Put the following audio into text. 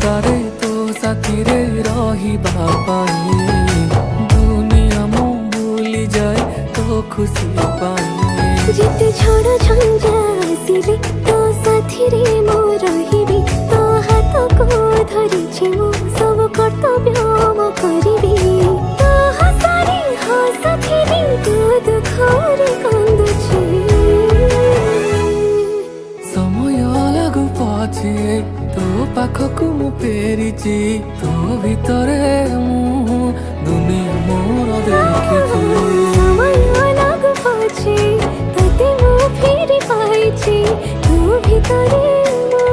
संसारे तो साथी रे रहिबा पाई दुनिया मु भूली जाए तो खुशी पाई जिते झड़ झंझा आसिले तो साथी रे मो रहिबी तो हाथ को धरिछि मु सब कर्तव्य म करिबी तो हसारी हसथिबी तो दुखरे कांदुछि समय लागू पछे तो पाखकु मु फेरिछि तो भितरे मु दुनिया मोर देखिछि समय लागू पछे तते मु फेरि पाइछि तो भितरे